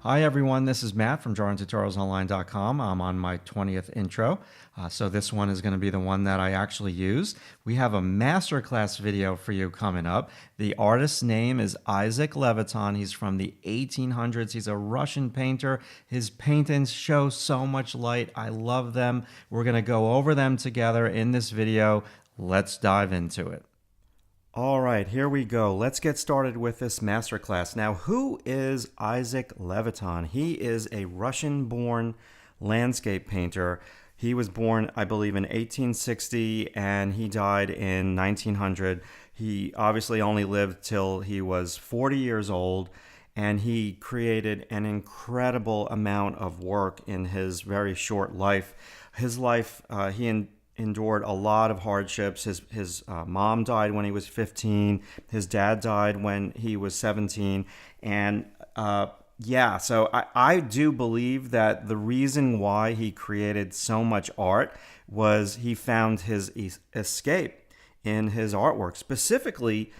Hi everyone, this is Matt from drawingtutorialsonline.com. I'm on my 20th intro, so this one is going to be the one that I actually use. We have a masterclass video for you coming up. The artist's name is Isaac Levitan. He's from the 1800s. He's a Russian painter. His paintings show so much light. I love them. We're going to go over them together in this video. Let's dive into it. All right, here we go. Let's get started with this masterclass. Now, who is Isaac Levitan? He is a Russian-born landscape painter. He was born, I believe, in 1860, and he died in 1900. He obviously only lived till he was 40 years old, and he created an incredible amount of work in his very short life. His life, he endured a lot of hardships. His mom died when he was 15. His dad died when he was 17. And so I do believe that the reason why he created so much art was he found his escape in his artwork, specifically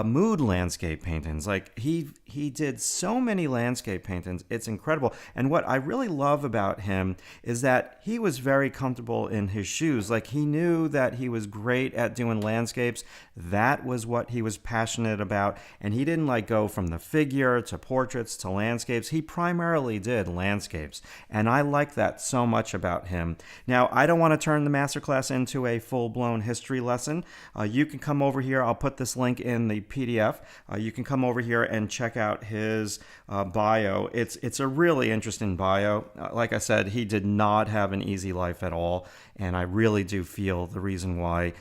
mood landscape paintings. Like he did so many landscape paintings. It's incredible. And what I really love about him is that he was very comfortable in his shoes. Like he knew that he was great at doing landscapes. That was what he was passionate about. And he didn't like go from the figure to portraits to landscapes. He primarily did landscapes. And I like that so much about him. Now, I don't want to turn the masterclass into a full-blown history lesson. You can come over here. I'll put this link in the PDF. You can come over here and check out his bio. It's a really interesting bio. Like I said, he did not have an easy life at all, and I really do feel the reason why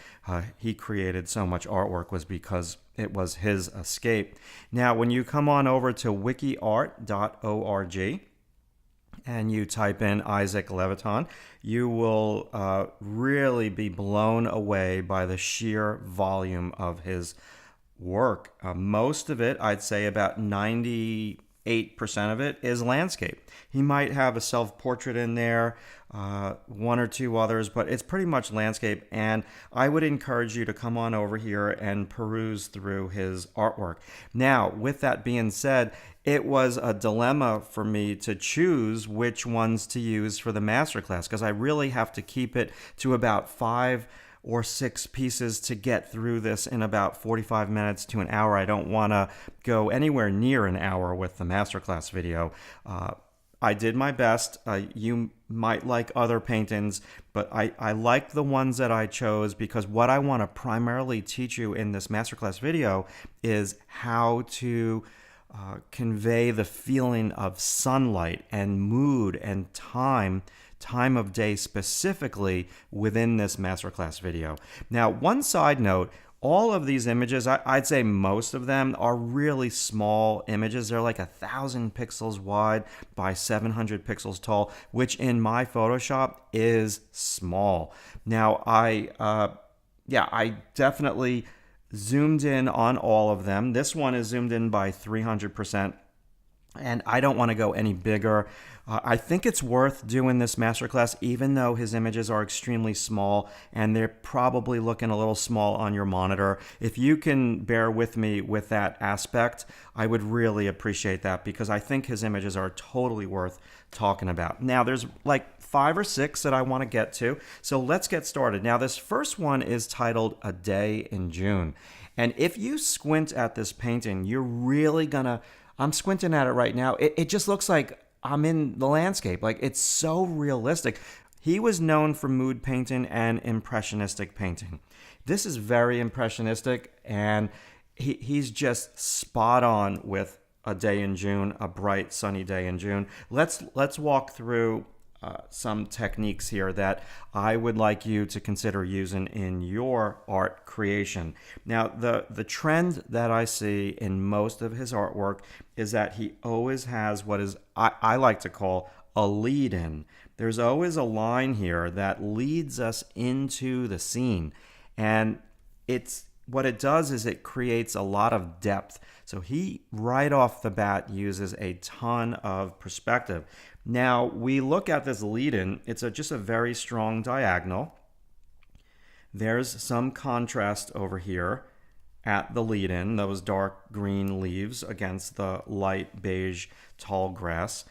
he created so much artwork was because it was his escape. Now, when you come on over to wikiart.org and you type in Isaac Levitan, you will really be blown away by the sheer volume of his work. Most of it, I'd say about 98% of it, is landscape. He might have a self-portrait in there, one or two others, but it's pretty much landscape. And I would encourage you to come on over here and peruse through his artwork. Now, with that being said, it was a dilemma for me to choose which ones to use for the masterclass because I really have to keep it to about 5 or 6 pieces to get through this in about 45 minutes to an hour. I don't want to go anywhere near an hour with the masterclass video. I did my best. You might like other paintings, but I like the ones that I chose because what I want to primarily teach you in this masterclass video is how to convey the feeling of sunlight and mood and time of day specifically within this masterclass video. Now, one side note, all of these images, I'd say most of them are really small images. They're like 1,000 pixels wide by 700 pixels tall, which in my Photoshop is small. Now, I definitely zoomed in on all of them. This one is zoomed in by 300%. And I don't want to go any bigger. I think it's worth doing this masterclass even though his images are extremely small and they're probably looking a little small on your monitor. If you can bear with me with that aspect, I would really appreciate that because I think his images are totally worth talking about. Now, there's like 5 or 6 that I want to get to, so let's get started. Now, this first one is titled A Day in June. And if you squint at this painting, you're really gonna... I'm squinting at it right now. It just looks like I'm in the landscape. Like, it's so realistic. He was known for mood painting and impressionistic painting. This is very impressionistic, and he's just spot on with A Day in June, a bright, sunny day in June. Let's walk through some techniques here that I would like you to consider using in your art creation. Now, the trend that I see in most of his artwork is that he always has what is I like to call a lead-in. There's always a line here that leads us into the scene, and what it does is it creates a lot of depth. So he, right off the bat, uses a ton of perspective. Now, we look at this lead-in. It's just a very strong diagonal. There's some contrast over here. at the lead-in, those dark green leaves against the light beige tall grass.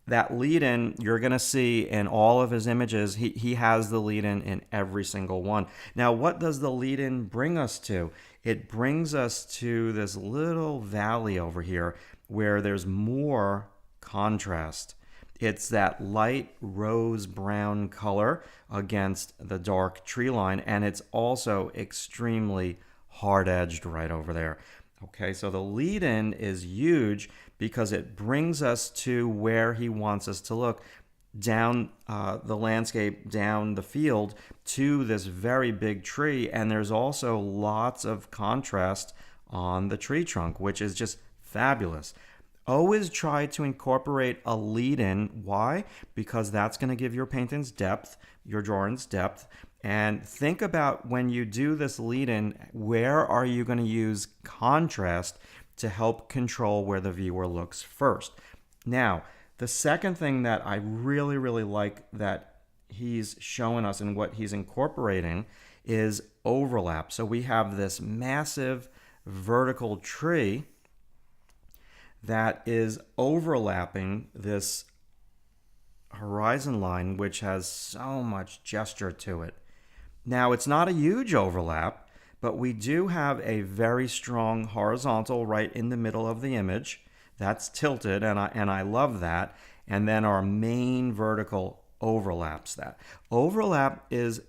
That lead-in, you're going to see in all of his images, he has the lead-in in every single one. Now, what does the lead-in bring us to? It brings us to this little valley over here where there's more contrast. It's that light rose brown color against the dark tree line, and it's also extremely hard-edged right over there. Okay, so the lead-in is huge because it brings us to where he wants us to look, down the landscape, down the field to this very big tree. And there's also lots of contrast on the tree trunk, which is just fabulous. Always try to incorporate a lead-in. Why? Because that's going to give your paintings depth, your drawings depth. And think about when you do this lead-in, where are you going to use contrast to help control where the viewer looks first? Now, the second thing that I really, really like that he's showing us and what he's incorporating is overlap. So we have this massive vertical tree that is overlapping this horizon line, which has so much gesture to it. Now, it's not a huge overlap, but we do have a very strong horizontal right in the middle of the image. That's tilted, and I love that. And then our main vertical overlaps that. Overlap is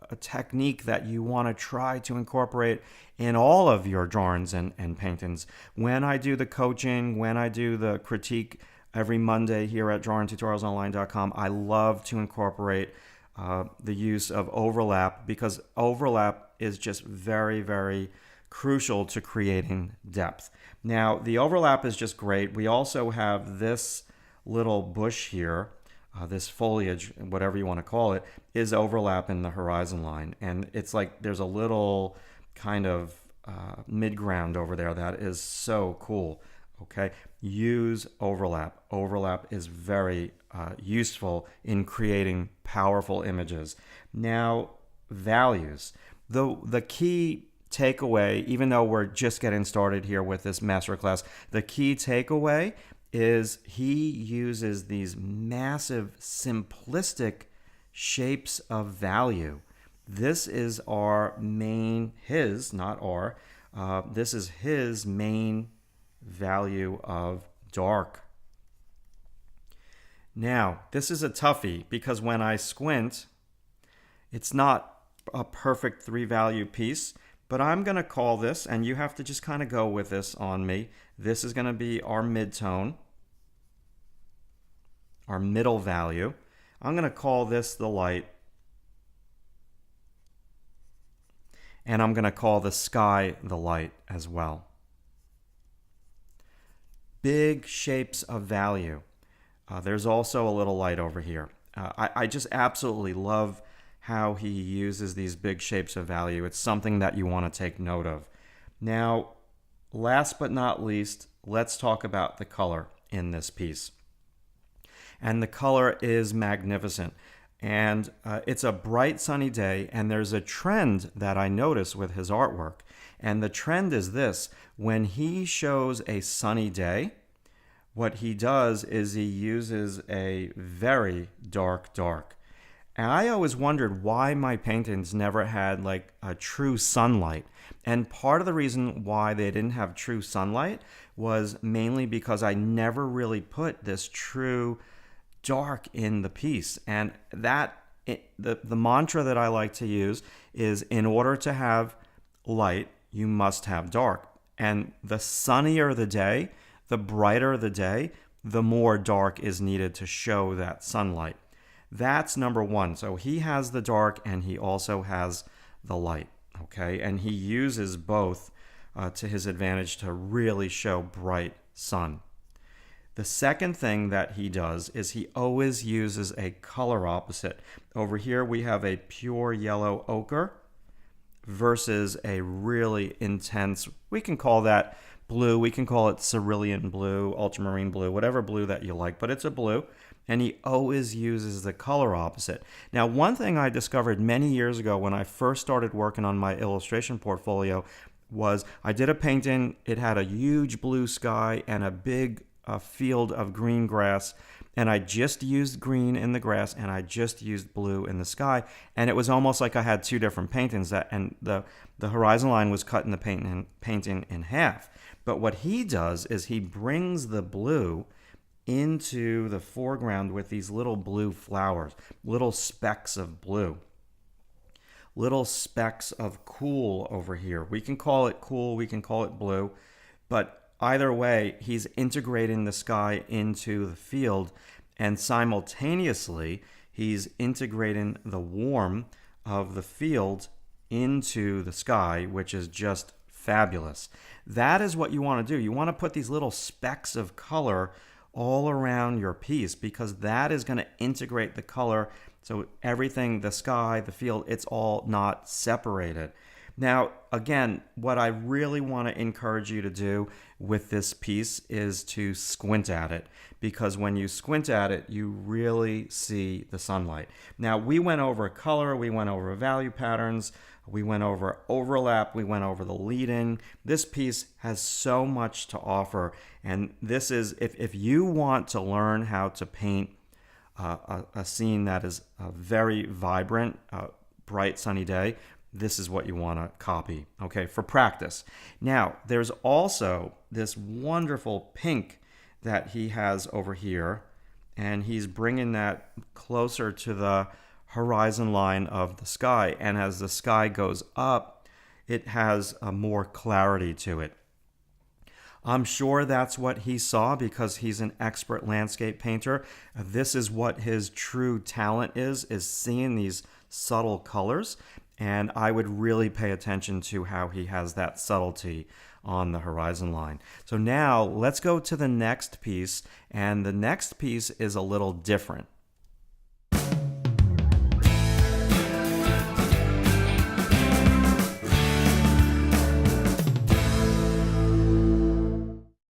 a technique that you want to try to incorporate in all of your drawings and paintings. When I do the coaching, when I do the critique every Monday here at drawingtutorialsonline.com, I love to incorporate the use of overlap, because overlap is just very, very crucial to creating depth. Now, the overlap is just great. We also have this little bush here, this foliage, whatever you want to call it, is overlap in the horizon line. And it's like there's a little kind of mid-ground over there that is so cool. Okay, use overlap. Overlap is very useful in creating powerful images. Now, values. The key takeaway, even though we're just getting started here with this masterclass, the key takeaway is he uses these massive, simplistic shapes of value. This is our main, his, not our, this is his main value of dark. Now, this is a toughie because when I squint, it's not a perfect three-value piece, but I'm going to call this, and you have to just kind of go with this on me. This is going to be our mid-tone, our middle value. I'm going to call this the light, and I'm going to call the sky the light as well. Big shapes of value. There's also a little light over here. I just absolutely love how he uses these big shapes of value. It's something that you want to take note of. Now, last but not least, let's talk about the color in this piece. And the color is magnificent. And it's a bright sunny day, and there's a trend that I notice with his artwork. And the trend is this: when he shows a sunny day, what he does is he uses a very dark. And I always wondered why my paintings never had like a true sunlight. And part of the reason why they didn't have true sunlight was mainly because I never really put this true dark in the piece. And the mantra that I like to use is, in order to have light, you must have dark. And the sunnier the day, the brighter the day, the more dark is needed to show that sunlight. That's number one. So he has the dark and he also has the light, okay? And he uses both to his advantage to really show bright sun. The second thing that he does is he always uses a color opposite. Over here we have a pure yellow ochre versus a really intense, we can call that blue, we can call it cerulean blue, ultramarine blue, whatever blue that you like, but it's a blue. And he always uses the color opposite. Now, one thing I discovered many years ago when I first started working on my illustration portfolio, was I did a painting. It had a huge blue sky and a big field of green grass. And I just used green in the grass and I just used blue in the sky. And it was almost like I had two different paintings. And the horizon line was cut in the painting in half. But what he does is he brings the blue into the foreground with these little blue flowers, little specks of blue, little specks of cool over here. We can call it cool, we can call it blue, but either way, he's integrating the sky into the field, and simultaneously, he's integrating the warmth of the field into the sky, which is just fabulous. That is what you want to do. You want to put these little specks of color all around your piece, because that is going to integrate the color. So everything, the sky, the field, it's all not separated. Now, again, what I really want to encourage you to do with this piece is to squint at it, because when you squint at it, you really see the sunlight. Now, we went over color, we went over value patterns, we went over overlap, we went over the lead-in. This piece has so much to offer, and this is, if you want to learn how to paint a scene that is a very vibrant, bright, sunny day, this is what you want to copy, okay, for practice. Now, there's also this wonderful pink that he has over here, and he's bringing that closer to the horizon line of the sky. And as the sky goes up, it has a more clarity to it. I'm sure that's what he saw because he's an expert landscape painter. This is what his true talent is seeing these subtle colors. And I would really pay attention to how he has that subtlety on the horizon line. So now let's go to the next piece. And the next piece is a little different.